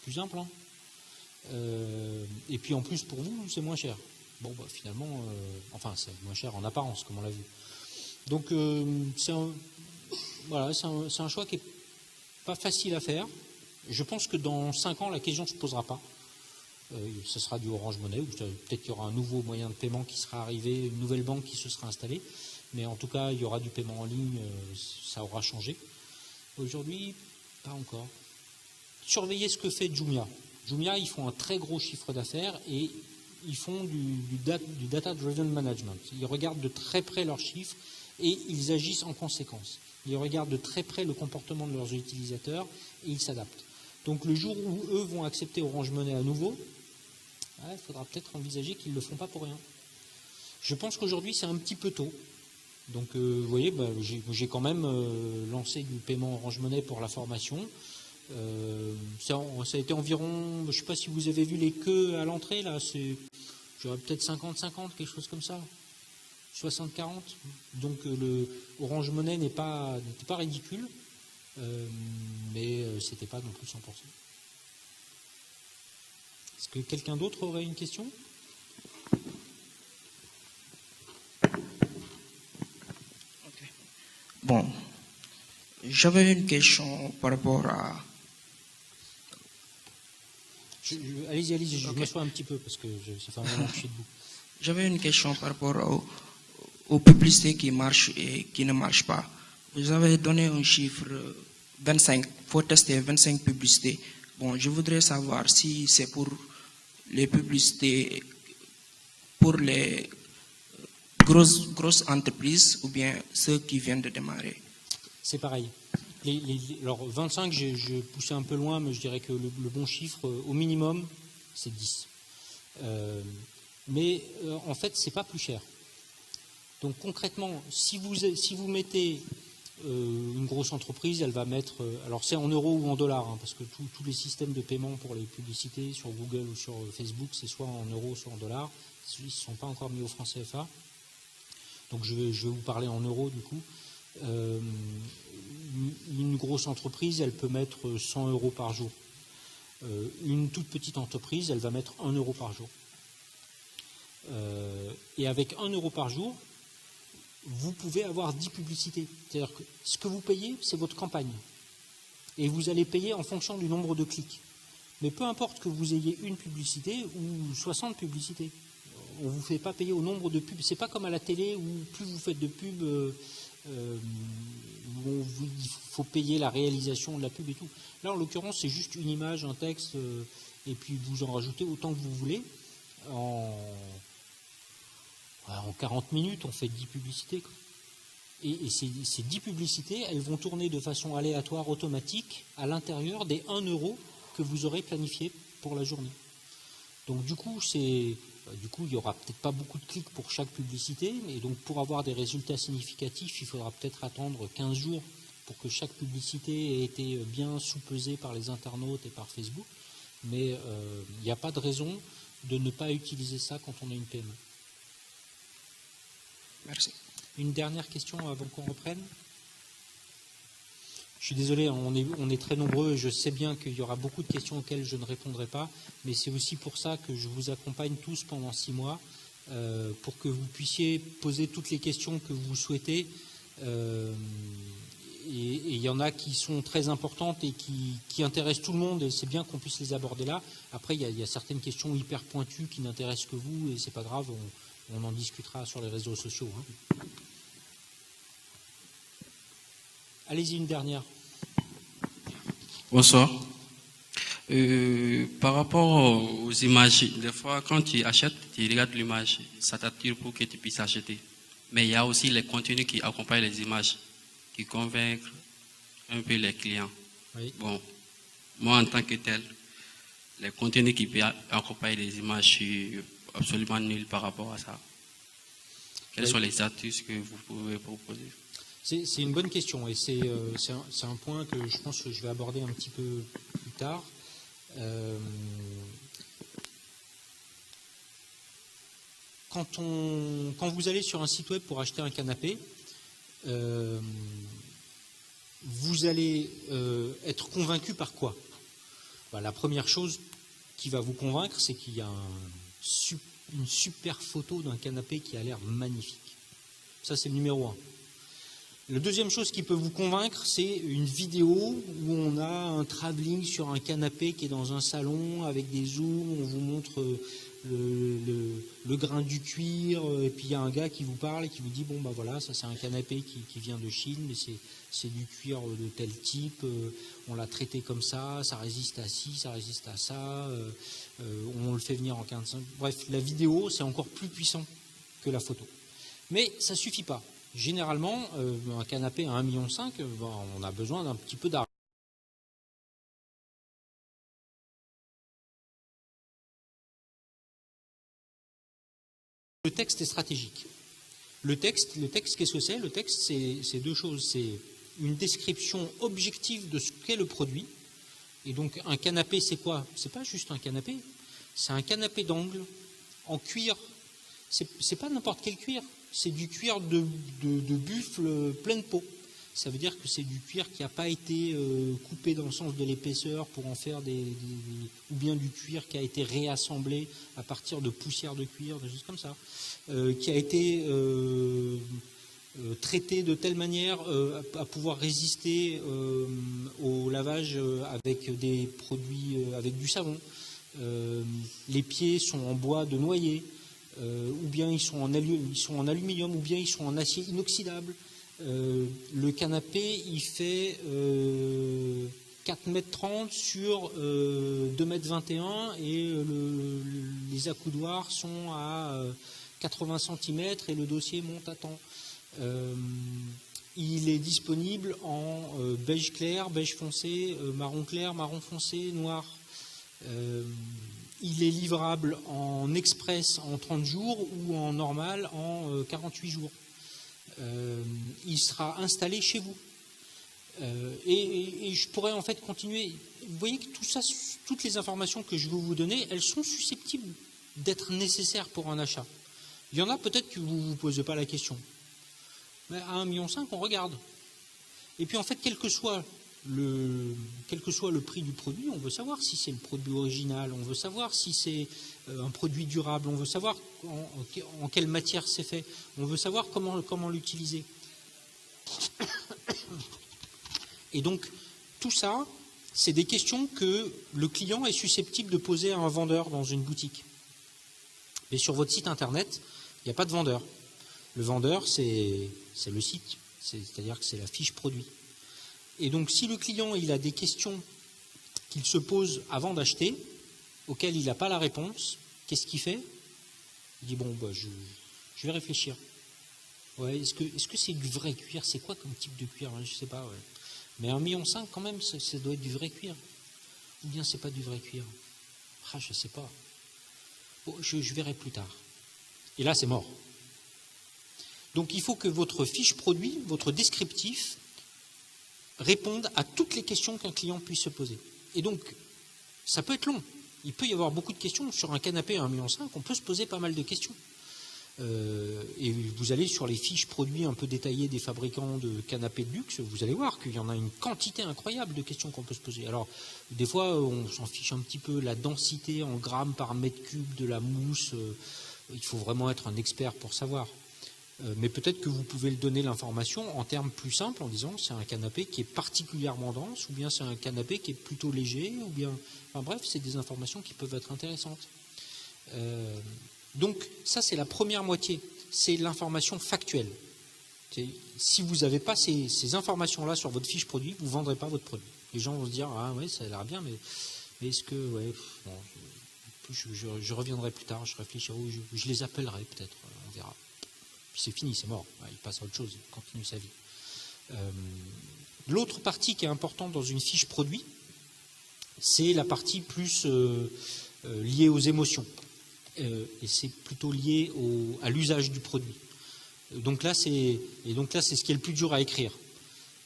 plus simple. Hein. Et puis en plus, pour vous, c'est moins cher. Bon, bah, finalement, enfin, c'est moins cher en apparence, comme on l'a vu. Donc, voilà, c'est un choix qui n'est pas facile à faire. Je pense que dans 5 ans, la question ne se posera pas. Ce sera du Orange Money, ou peut-être qu'il y aura un nouveau moyen de paiement qui sera arrivé, une nouvelle banque qui se sera installée. Mais en tout cas, il y aura du paiement en ligne, ça aura changé. Aujourd'hui, pas encore. Surveillez ce que fait Jumia. Jumia, ils font un très gros chiffre d'affaires et ils font du data-driven management. Ils regardent de très près leurs chiffres et ils agissent en conséquence. Ils regardent de très près le comportement de leurs utilisateurs et ils s'adaptent. Donc le jour où eux vont accepter Orange Money à nouveau, il faudra peut-être envisager qu'ils ne le font pas pour rien. Je pense qu'aujourd'hui, c'est un petit peu tôt. Donc, vous voyez, j'ai quand même lancé du paiement Orange Money pour la formation. Ça a été environ, je ne sais pas si vous avez vu les queues à l'entrée, là, j'aurais peut-être 50-50, quelque chose comme ça. 60-40. Donc, le Orange Money n'était pas ridicule, mais c'était pas non plus 100%. Est-ce que quelqu'un d'autre aurait une question ? Bon, j'avais une question par rapport à... Allez-y, je m'assois un petit peu parce que ça fait un moment que je suis debout. J'avais une question par rapport aux publicités qui marchent et qui ne marchent pas. Vous avez donné un chiffre 25, il faut tester 25 publicités. Bon, je voudrais savoir si c'est pour les publicités, pour les grosses entreprises ou bien ceux qui viennent de démarrer. C'est pareil. Alors 25, je poussais un peu loin, mais je dirais que le bon chiffre, au minimum, c'est 10. Mais en fait, c'est pas plus cher. Donc concrètement, si vous mettez une grosse entreprise, elle va mettre... alors c'est en euros ou en dollars, hein, parce que tous les systèmes de paiement pour les publicités sur Google ou sur Facebook, c'est soit en euros, soit en dollars. Ils ne sont pas encore mis au franc CFA. Donc je vais vous parler en euros du coup. Une grosse entreprise, elle peut mettre 100 euros par jour. Une toute petite entreprise, elle va mettre 1 euro par jour. Et avec 1 euro par jour, vous pouvez avoir 10 publicités. C'est-à-dire que ce que vous payez, c'est votre campagne. Et vous allez payer en fonction du nombre de clics. Mais peu importe que vous ayez une publicité ou 60 publicités. On ne vous fait pas payer au nombre de pubs. C'est pas comme à la télé où plus vous faites de pubs, il faut payer la réalisation de la pub et tout. Là, en l'occurrence, c'est juste une image, un texte, et puis vous en rajoutez autant que vous voulez. En 40 minutes, on fait 10 publicités. Et ces 10 publicités, elles vont tourner de façon aléatoire, automatique, à l'intérieur des 1 euro que vous aurez planifié pour la journée. Donc du coup, il n'y aura peut-être pas beaucoup de clics pour chaque publicité, et donc pour avoir des résultats significatifs, il faudra peut-être attendre 15 jours pour que chaque publicité ait été bien sous-pesée par les internautes et par Facebook. Mais il n'y a pas de raison de ne pas utiliser ça quand on a une PME. Merci. Une dernière question avant qu'on reprenne. Je suis désolé, on est très nombreux et je sais bien qu'il y aura beaucoup de questions auxquelles je ne répondrai pas, mais c'est aussi pour ça que je vous accompagne tous pendant 6 mois, pour que vous puissiez poser toutes les questions que vous souhaitez. Et il y en a qui sont très importantes et qui intéressent tout le monde, et c'est bien qu'on puisse les aborder là. Après, il y a certaines questions hyper pointues qui n'intéressent que vous, et c'est pas grave, on en discutera sur les réseaux sociaux. Hein. Allez-y, une dernière. Bonsoir. Par rapport aux images, des fois, quand tu achètes, tu regardes l'image, ça t'attire pour que tu puisses acheter. Mais il y a aussi les contenus qui accompagnent les images, qui convainquent un peu les clients. Oui. Bon, moi, en tant que tel, les contenus qui accompagnent les images, je suis absolument nul par rapport à ça. Quelles sont les astuces que vous pouvez proposer? C'est une bonne question et c'est un point que je pense que je vais aborder un petit peu plus tard. Quand vous allez sur un site web pour acheter un canapé, vous allez être convaincu par quoi? La première chose qui va vous convaincre, c'est qu'il y a une super photo d'un canapé qui a l'air magnifique. Ça, c'est le numéro 1. La deuxième chose qui peut vous convaincre, c'est une vidéo où on a un travelling sur un canapé qui est dans un salon avec des zooms, on vous montre le grain du cuir, et puis il y a un gars qui vous parle et qui vous dit bon bah voilà, ça c'est un canapé qui vient de Chine, mais c'est du cuir de tel type, on l'a traité comme ça résiste à ci, ça résiste à ça, on le fait venir en 15. Bref, la vidéo c'est encore plus puissant que la photo. Mais ça suffit pas. Généralement, un canapé à 1,5 million, on a besoin d'un petit peu d'argent. Le texte est stratégique. Le texte, qu'est-ce que c'est? Le texte, c'est deux choses. C'est une description objective de ce qu'est le produit. Et donc, un canapé, c'est quoi? C'est pas juste un canapé. C'est un canapé d'angle en cuir. C'est pas n'importe quel cuir. C'est du cuir de buffle pleine peau. Ça veut dire que c'est du cuir qui n'a pas été coupé dans le sens de l'épaisseur pour en faire ou bien du cuir qui a été réassemblé à partir de poussière de cuir, des choses comme ça, qui a été traité de telle manière à pouvoir résister au lavage avec des produits, avec du savon. Les pieds sont en bois de noyer. Ou bien ils sont en aluminium, ou bien ils sont en acier inoxydable. Le canapé, il fait 4,30 m sur 2,21 m et les accoudoirs sont à 80 cm et le dossier monte à temps. Il est disponible en beige clair, beige foncé, marron clair, marron foncé, noir. Il est livrable en express en 30 jours ou en normal en 48 jours. Il sera installé chez vous. Et je pourrais en fait continuer. Vous voyez que tout ça, toutes les informations que je vais vous donner, elles sont susceptibles d'être nécessaires pour un achat. Il y en a peut-être que vous ne vous posez pas la question. Mais à 1,5 million, on regarde. Et puis en fait, quel que soit le prix du produit, on veut savoir si c'est le produit original, on veut savoir si c'est un produit durable, on veut savoir en quelle matière c'est fait, on veut savoir comment l'utiliser. Et donc, tout ça, c'est des questions que le client est susceptible de poser à un vendeur dans une boutique. Mais sur votre site internet, il n'y a pas de vendeur. Le vendeur, c'est le site, c'est-à-dire que c'est la fiche produit. Et donc, si le client il a des questions qu'il se pose avant d'acheter, auxquelles il n'a pas la réponse, qu'est-ce qu'il fait? Il dit, bon, je vais réfléchir. Ouais, est-ce que c'est du vrai cuir? C'est quoi comme type de cuir? Je ne sais pas. Ouais. Mais 1,5 million quand même, ça doit être du vrai cuir. Ou bien c'est pas du vrai cuir? Je ne sais pas. Bon, je verrai plus tard. Et là, c'est mort. Donc, il faut que votre fiche produit, votre descriptif, répondent à toutes les questions qu'un client puisse se poser. Et donc, ça peut être long. Il peut y avoir beaucoup de questions. Sur un canapé à 1,5 million, on peut se poser pas mal de questions. Et vous allez sur les fiches produits un peu détaillées des fabricants de canapés de luxe, vous allez voir qu'il y en a une quantité incroyable de questions qu'on peut se poser. Alors, des fois, on s'en fiche un petit peu, la densité en grammes par mètre cube de la mousse, il faut vraiment être un expert pour savoir. Mais peut-être que vous pouvez le donner l'information en termes plus simples en disant c'est un canapé qui est particulièrement dense, ou bien c'est un canapé qui est plutôt léger, ou bien... Enfin bref, c'est des informations qui peuvent être intéressantes. Donc ça c'est la première moitié, c'est l'information factuelle. Si vous n'avez pas ces informations-là sur votre fiche produit, vous ne vendrez pas votre produit. Les gens vont se dire ah ouais ça a l'air bien, mais est-ce que... Ouais, bon, je reviendrai plus tard, je réfléchirai, je les appellerai peut-être, on verra. Puis c'est fini, c'est mort. Il passe à autre chose, il continue sa vie. L'autre partie qui est importante dans une fiche produit, c'est la partie plus liée aux émotions. Et c'est plutôt lié à l'usage du produit. Donc là, c'est ce qui est le plus dur à écrire.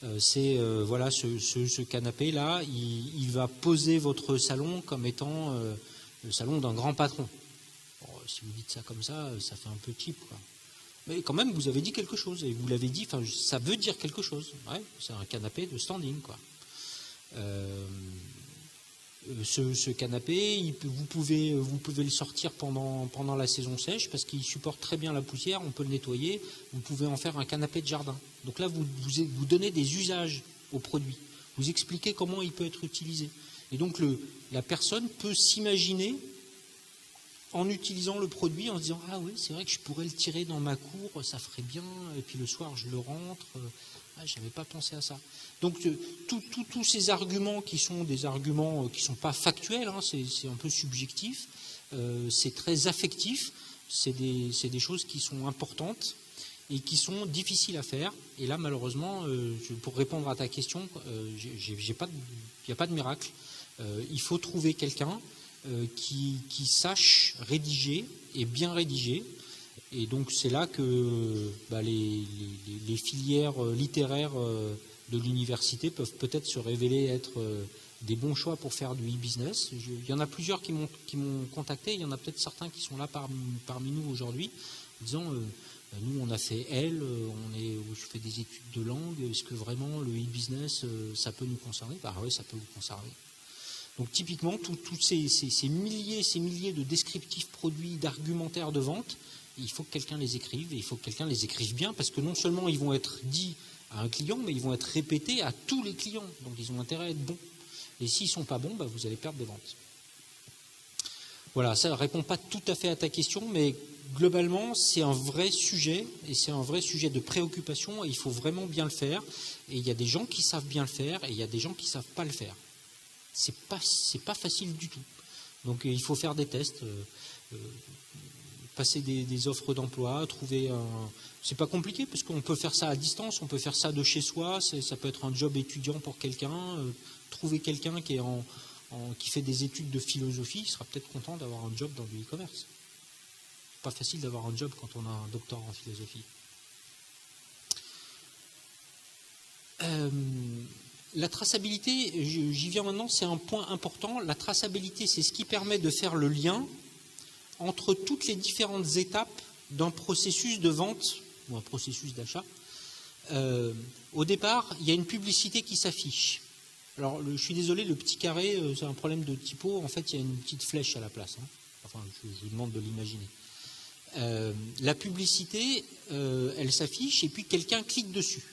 Voilà, ce canapé-là, il va poser votre salon comme étant le salon d'un grand patron. Bon, si vous dites ça comme ça fait un peu cheap, quoi. Mais quand même, vous avez dit quelque chose, et vous l'avez dit, enfin, ça veut dire quelque chose. Ouais, c'est un canapé de standing, quoi. ce canapé, vous pouvez le sortir pendant la saison sèche parce qu'il supporte très bien la poussière, on peut le nettoyer, vous pouvez en faire un canapé de jardin. Donc là, vous donnez des usages au produit, vous expliquez comment il peut être utilisé. Et donc la personne peut s'imaginer en utilisant le produit, en se disant « Ah oui, c'est vrai que je pourrais le tirer dans ma cour, ça ferait bien, et puis le soir je le rentre, je n'avais pas pensé à ça. » Donc tous ces arguments qui sont des arguments qui ne sont pas factuels, hein, c'est un peu subjectif, c'est très affectif, c'est des choses qui sont importantes et qui sont difficiles à faire. Et là, malheureusement, pour répondre à ta question, il n'y a pas de miracle. Il faut trouver quelqu'un qui sache rédiger et bien rédiger. Et donc c'est là que les filières littéraires de l'université peuvent peut-être se révéler être des bons choix pour faire du e-business. Il y en a plusieurs qui m'ont contacté, il y en a peut-être certains qui sont là parmi nous aujourd'hui, en disant nous on a fait je fais des études de langue, est-ce que vraiment le e-business ça peut nous concerner? Oui, ça peut vous concerner. Donc typiquement, tous ces milliers de descriptifs produits, d'argumentaires de vente, il faut que quelqu'un les écrive, et il faut que quelqu'un les écrive bien, parce que non seulement ils vont être dits à un client, mais ils vont être répétés à tous les clients. Donc ils ont intérêt à être bons. Et s'ils ne sont pas bons, vous allez perdre des ventes. Voilà, ça ne répond pas tout à fait à ta question, mais globalement, c'est un vrai sujet, et c'est un vrai sujet de préoccupation, et il faut vraiment bien le faire. Et il y a des gens qui savent bien le faire, et il y a des gens qui ne savent pas le faire. C'est pas facile du tout. Donc il faut faire des tests, passer des offres d'emploi, trouver un... C'est pas compliqué parce qu'on peut faire ça à distance, on peut faire ça de chez soi, ça peut être un job étudiant pour quelqu'un, trouver quelqu'un qui fait des études de philosophie, il sera peut-être content d'avoir un job dans du e-commerce. C'est pas facile d'avoir un job quand on a un doctorat en philosophie. La traçabilité, j'y viens maintenant, c'est un point important. La traçabilité, c'est ce qui permet de faire le lien entre toutes les différentes étapes d'un processus de vente ou un processus d'achat. Au départ, il y a une publicité qui s'affiche. Alors, je suis désolé, le petit carré, c'est un problème de typo. En fait, il y a une petite flèche à la place. Hein. Enfin, je vous demande de l'imaginer. La publicité, elle s'affiche et puis quelqu'un clique dessus.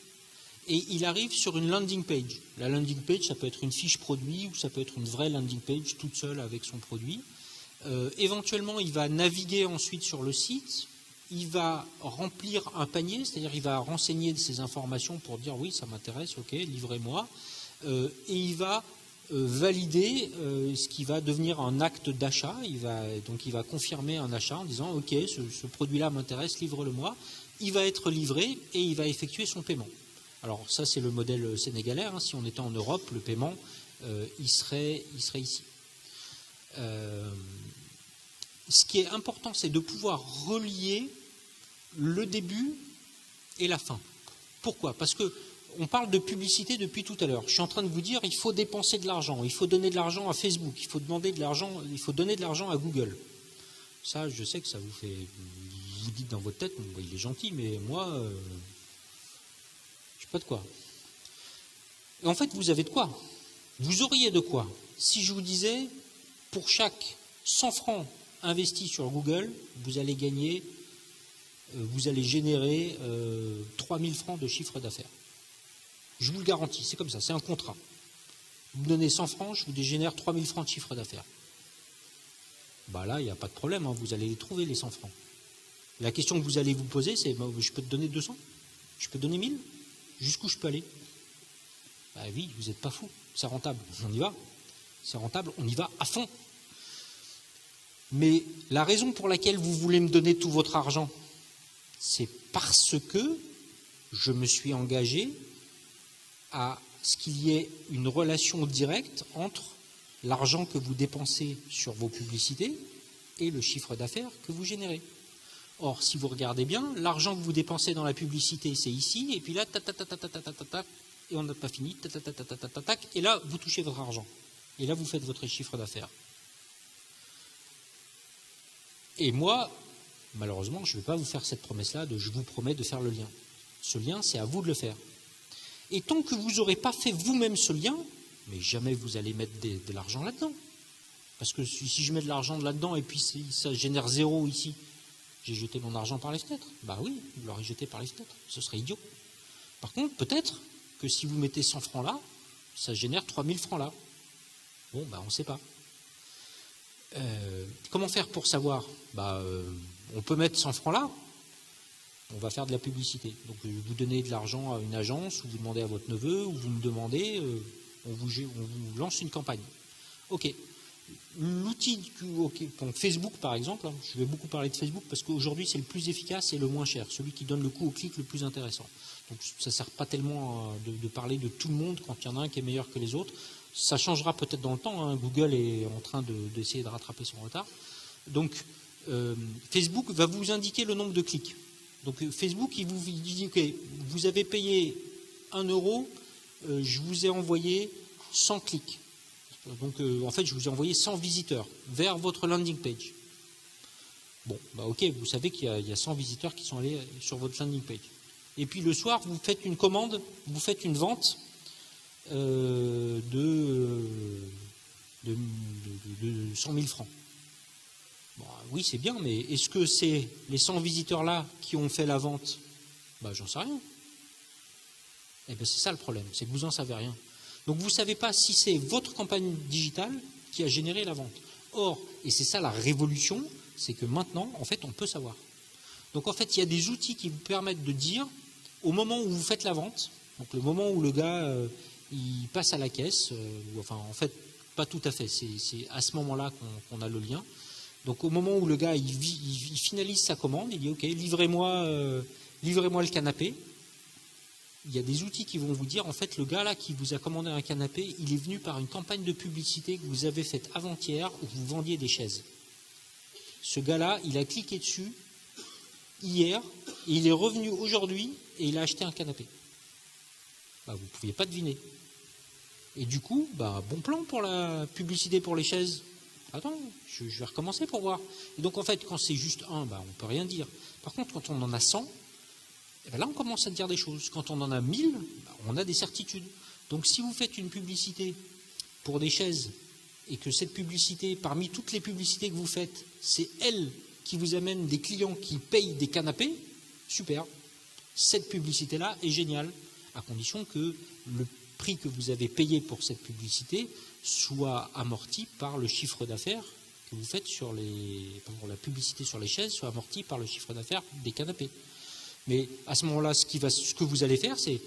Et il arrive sur une landing page. La landing page, ça peut être une fiche produit ou ça peut être une vraie landing page toute seule avec son produit. Éventuellement, il va naviguer ensuite sur le site, il va remplir un panier, c'est-à-dire il va renseigner ses informations pour dire oui, ça m'intéresse, ok, livrez-moi. Et il va valider ce qui va devenir un acte d'achat. Donc il va confirmer un achat en disant ok, ce produit-là m'intéresse, livre-le-moi. Il va être livré et il va effectuer son paiement. Alors ça, c'est le modèle sénégalais. Hein. Si on était en Europe, le paiement, il serait ici. Ce qui est important, c'est de pouvoir relier le début et la fin. Pourquoi? Parce qu'on parle de publicité depuis tout à l'heure. Je suis en train de vous dire il faut dépenser de l'argent, il faut donner de l'argent à Facebook, il faut donner de l'argent à Google. Ça, je sais que ça vous fait... Vous dites dans votre tête, il est gentil, mais moi, je n'ai pas de quoi. Et en fait, vous avez de quoi. Vous auriez de quoi. Si je vous disais, pour chaque 100 francs investis sur Google, vous allez générer 3000 francs de chiffre d'affaires. Je vous le garantis, c'est comme ça, c'est un contrat. Vous me donnez 100 francs, je vous génère 3000 francs de chiffre d'affaires. Là, il n'y a pas de problème, hein, vous allez les trouver, les 100 francs. La question que vous allez vous poser, c'est je peux te donner 200 ? Je peux te donner 1000 ? Jusqu'où je peux aller ? Oui, vous n'êtes pas fou, c'est rentable, on y va. C'est rentable, on y va à fond. Mais la raison pour laquelle vous voulez me donner tout votre argent, c'est parce que je me suis engagé à ce qu'il y ait une relation directe entre l'argent que vous dépensez sur vos publicités et le chiffre d'affaires que vous générez. Or, si vous regardez bien, l'argent que vous dépensez dans la publicité, c'est ici, et puis là, et on n'a pas fini, et là, vous touchez votre argent. Et là, vous faites votre chiffre d'affaires. Et moi, malheureusement, je ne vais pas vous faire cette promesse-là de « je vous promets de faire le lien ». Ce lien, c'est à vous de le faire. Et tant que vous n'aurez pas fait vous-même ce lien, mais jamais vous allez mettre de l'argent là-dedans. Parce que si je mets de l'argent là-dedans et puis ça génère 0 ici, j'ai jeté mon argent par les fenêtres. Bah oui, vous l'aurez jeté par les fenêtres. Ce serait idiot. Par contre, peut-être que si vous mettez 100 francs là, ça génère 3000 francs là. Bon, bah on ne sait pas. Comment faire pour savoir? On peut mettre 100 francs là, on va faire de la publicité. Donc vous donnez de l'argent à une agence, ou vous demandez à votre neveu, ou vous me demandez, on vous lance une campagne. Ok. L'outil, donc Facebook par exemple, je vais beaucoup parler de Facebook parce qu'aujourd'hui c'est le plus efficace et le moins cher, celui qui donne le coût au clic le plus intéressant. Donc ça ne sert pas tellement de parler de tout le monde quand il y en a un qui est meilleur que les autres. Ça changera peut-être dans le temps, hein. Google est en train d'essayer de rattraper son retard. Donc Facebook va vous indiquer le nombre de clics. Donc Facebook il vous dit ok, vous avez payé 1 €, je vous ai envoyé 100 clics. Donc en fait je vous ai envoyé 100 visiteurs vers votre landing page. Bon, bah ok, vous savez qu'il y a 100 visiteurs qui sont allés sur votre landing page. Et puis le soir vous faites une commande, vous faites une vente de 100 000 francs. Bon, oui, c'est bien, mais est-ce que c'est les 100 visiteurs-là qui ont fait la vente? J'en sais rien. Eh bien, c'est ça le problème, c'est que vous n'en savez rien. Donc, vous ne savez pas si c'est votre campagne digitale qui a généré la vente. Or, et c'est ça la révolution, c'est que maintenant, en fait, on peut savoir. Donc, en fait, il y a des outils qui vous permettent de dire, au moment où vous faites la vente, donc le moment où le gars, il passe à la caisse, en fait, pas tout à fait, c'est à ce moment-là qu'on a le lien. Donc au moment où le gars il finalise sa commande, il dit ok, livrez-moi le canapé. Il y a des outils qui vont vous dire en fait le gars là qui vous a commandé un canapé, il est venu par une campagne de publicité que vous avez faite avant-hier où vous vendiez des chaises. Ce gars-là, il a cliqué dessus hier et il est revenu aujourd'hui et il a acheté un canapé. Vous ne pouviez pas deviner. Et du coup, bon plan pour la publicité pour les chaises. Attends, je vais recommencer pour voir. Et donc en fait, quand c'est juste un, on ne peut rien dire. Par contre, quand on en a 100, là on commence à dire des choses. Quand on en a 1000, on a des certitudes. Donc si vous faites une publicité pour des chaises et que cette publicité, parmi toutes les publicités que vous faites, c'est elle qui vous amène des clients qui payent des canapés, super. Cette publicité-là est géniale, à condition que le prix que vous avez payé pour cette publicité soit amorti par le chiffre d'affaires que vous faites la publicité sur les chaises soit amorti par le chiffre d'affaires des canapés. Mais à ce moment-là, ce que vous allez faire, c'est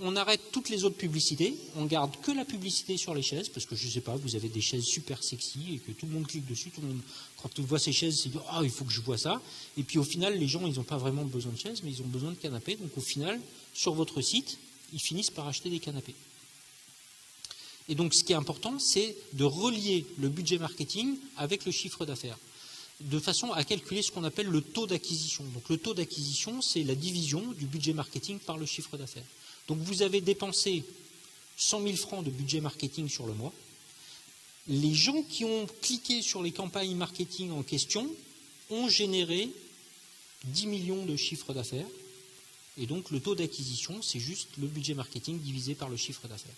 on arrête toutes les autres publicités, on garde que la publicité sur les chaises, parce que je ne sais pas, vous avez des chaises super sexy et que tout le monde clique dessus, tout le monde, quand il voit ces chaises, il dit il faut que je vois ça. Et puis au final, les gens, ils n'ont pas vraiment besoin de chaises, mais ils ont besoin de canapés. Donc au final, sur votre site, ils finissent par acheter des canapés. Et donc ce qui est important, c'est de relier le budget marketing avec le chiffre d'affaires, de façon à calculer ce qu'on appelle le taux d'acquisition. Donc le taux d'acquisition, c'est la division du budget marketing par le chiffre d'affaires. Donc vous avez dépensé 100 000 francs de budget marketing sur le mois. Les gens qui ont cliqué sur les campagnes marketing en question ont généré 10 millions de chiffre d'affaires. Et donc le taux d'acquisition, c'est juste le budget marketing divisé par le chiffre d'affaires.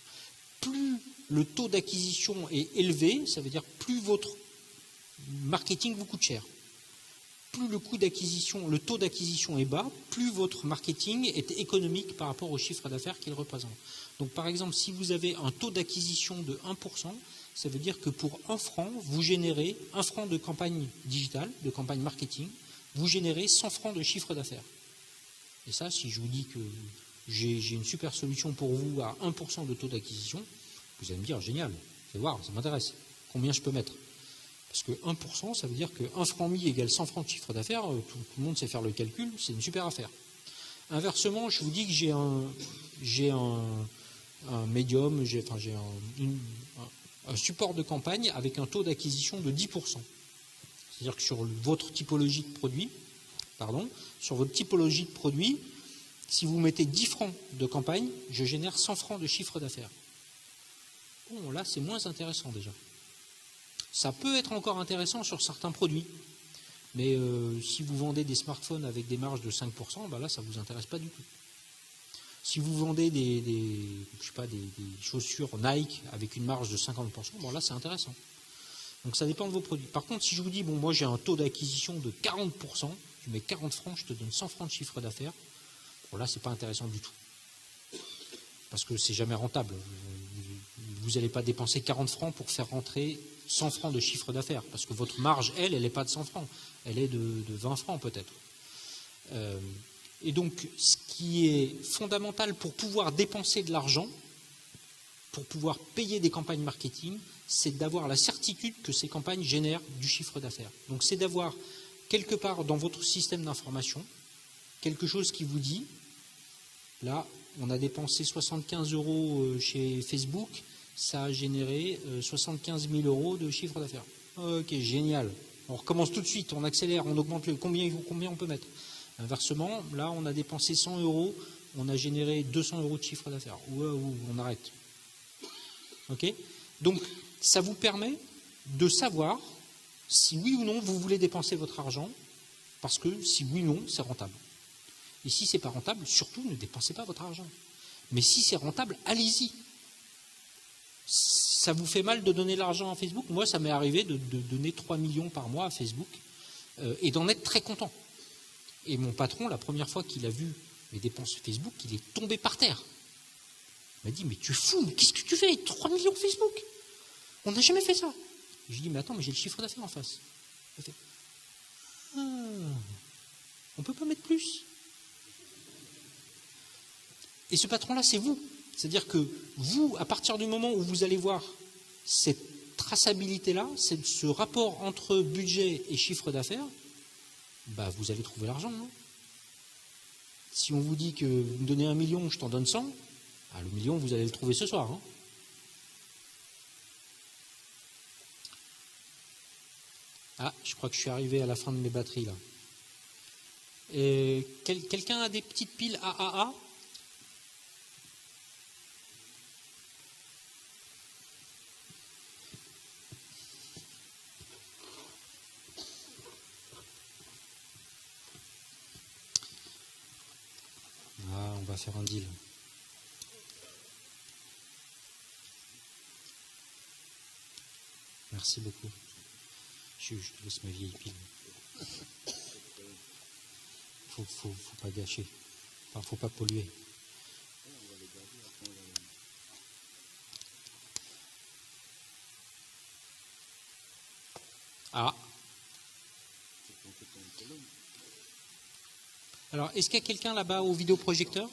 Plus le taux d'acquisition est élevé, ça veut dire plus votre marketing vous coûte cher. Plus le taux d'acquisition est bas, plus votre marketing est économique par rapport au chiffre d'affaires qu'il représente. Donc par exemple, si vous avez un taux d'acquisition de 1%, ça veut dire que pour 1 franc, vous générez 1 franc de campagne digitale, de campagne marketing, vous générez 100 francs de chiffre d'affaires. Et ça, si je vous dis que j'ai une super solution pour vous à 1% de taux d'acquisition, vous allez me dire, génial, je vais voir, ça m'intéresse. Combien je peux mettre? Parce que 1%, ça veut dire que 1 franc mis égale 100 francs de chiffre d'affaires, tout le monde sait faire le calcul, c'est une super affaire. Inversement, je vous dis que j'ai un médium, j'ai un support de campagne avec un taux d'acquisition de 10%. C'est-à-dire que sur votre typologie de produit, si vous mettez 10 francs de campagne, je génère 100 francs de chiffre d'affaires. Bon, là, c'est moins intéressant déjà. Ça peut être encore intéressant sur certains produits, mais si vous vendez des smartphones avec des marges de 5%, là, ça ne vous intéresse pas du tout. Si vous vendez des chaussures Nike avec une marge de 50%, là, c'est intéressant. Donc ça dépend de vos produits. Par contre, si je vous dis, bon, moi j'ai un taux d'acquisition de 40%, tu mets 40 francs, je te donne 100 francs de chiffre d'affaires, bon là, c'est pas intéressant du tout. Parce que c'est jamais rentable. Vous n'allez pas dépenser 40 francs pour faire rentrer 100 francs de chiffre d'affaires. Parce que votre marge, elle n'est pas de 100 francs. Elle est de 20 francs peut-être. Et donc, ce qui est fondamental pour pouvoir dépenser de l'argent, pour pouvoir payer des campagnes marketing, c'est d'avoir la certitude que ces campagnes génèrent du chiffre d'affaires. Donc, c'est d'avoir quelque part dans votre système d'information quelque chose qui vous dit, là, on a dépensé 75 € chez Facebook, ça a généré 75 000 € de chiffre d'affaires. Ok, génial. On recommence tout de suite, on accélère, on augmente combien on peut mettre. Inversement, là, on a dépensé 100 €, on a généré 200 € de chiffre d'affaires. Ou on arrête. Ok ? Donc, ça vous permet de savoir si oui ou non vous voulez dépenser votre argent, parce que si oui ou non, c'est rentable. Et si ce n'est pas rentable, surtout ne dépensez pas votre argent. Mais si c'est rentable, allez-y. Ça vous fait mal de donner de l'argent à Facebook? Moi, ça m'est arrivé de donner 3 millions par mois à Facebook et d'en être très content. Et mon patron, la première fois qu'il a vu mes dépenses Facebook, il est tombé par terre. Il m'a dit, mais tu es fou, mais qu'est-ce que tu fais? 3 millions Facebook? On n'a jamais fait ça. Je lui ai dit, mais attends, mais j'ai le chiffre d'affaires en face. Il a fait, on ne peut pas mettre plus. Et ce patron-là, c'est vous. C'est-à-dire que vous, à partir du moment où vous allez voir cette traçabilité-là, ce rapport entre budget et chiffre d'affaires, bah, vous allez trouver l'argent. Non? Si on vous dit que vous me donnez 1 million, je t'en donne 100, bah, le million, vous allez le trouver ce soir. Hein. Ah, je crois que je suis arrivé à la fin de mes batteries là. Quelqu'un a des petites piles AAA? Ah, on va faire un deal. Merci beaucoup. Je te laisse ma vieille pile. Faut pas gâcher. Enfin, faut pas polluer. Ah. Alors, est-ce qu'il y a quelqu'un là-bas au vidéoprojecteur?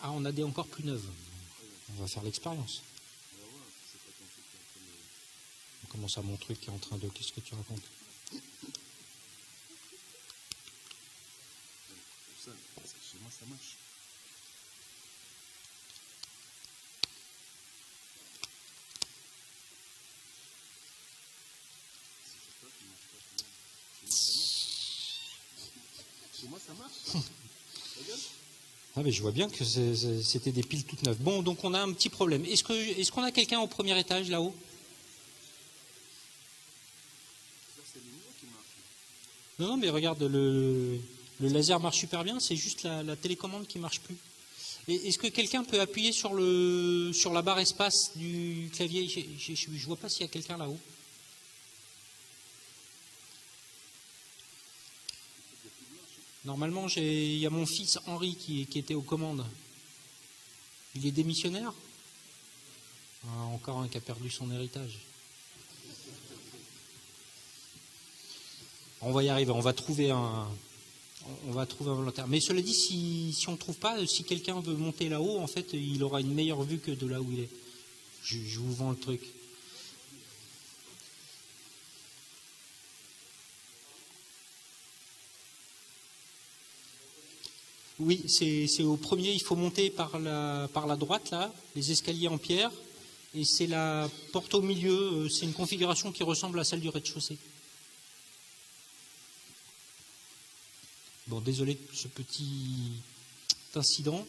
Ah, on a des encore plus neuves. On va faire l'expérience. Comment ça, mon truc est en train de... Qu'est-ce que tu racontes? Chez moi, ça marche. Chez moi, ça marche. Ah, mais je vois bien que c'était des piles toutes neuves. Bon, donc on a un petit problème. Est-ce qu'on a quelqu'un au premier étage, là-haut? Non, mais regarde, le laser marche super bien, c'est juste la télécommande qui ne marche plus. Est-ce que quelqu'un peut appuyer sur la barre espace du clavier? Je ne vois pas s'il y a quelqu'un là-haut. Normalement, il y a mon fils Henri qui était aux commandes. Il est démissionnaire? Ah, encore un qui a perdu son héritage. On va y arriver, on va trouver un volontaire. Mais cela dit, si on ne trouve pas, si quelqu'un veut monter là-haut, en fait, il aura une meilleure vue que de là où il est. Je vous vends le truc. Oui, c'est au premier, il faut monter par la droite, là, les escaliers en pierre, et c'est la porte au milieu, c'est une configuration qui ressemble à celle du rez-de-chaussée. Bon, désolé de ce petit incident.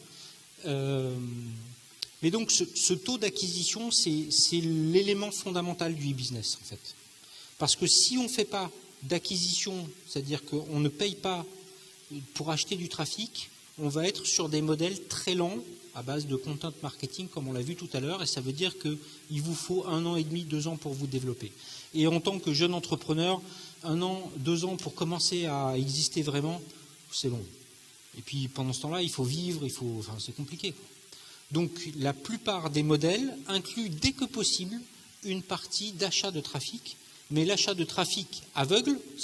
Mais donc, ce taux d'acquisition, c'est l'élément fondamental du e-business, en fait. Parce que si on ne fait pas d'acquisition, c'est-à-dire qu'on ne paye pas pour acheter du trafic, on va être sur des modèles très lents à base de content marketing, comme on l'a vu tout à l'heure, et ça veut dire qu'il vous faut 1 an et demi, 2 ans pour vous développer. Et en tant que jeune entrepreneur, 1 an, 2 ans pour commencer à exister vraiment, c'est long. Et puis pendant ce temps-là, il faut vivre, c'est compliqué, quoi. Donc la plupart des modèles incluent dès que possible une partie d'achat de trafic, mais l'achat de trafic aveugle,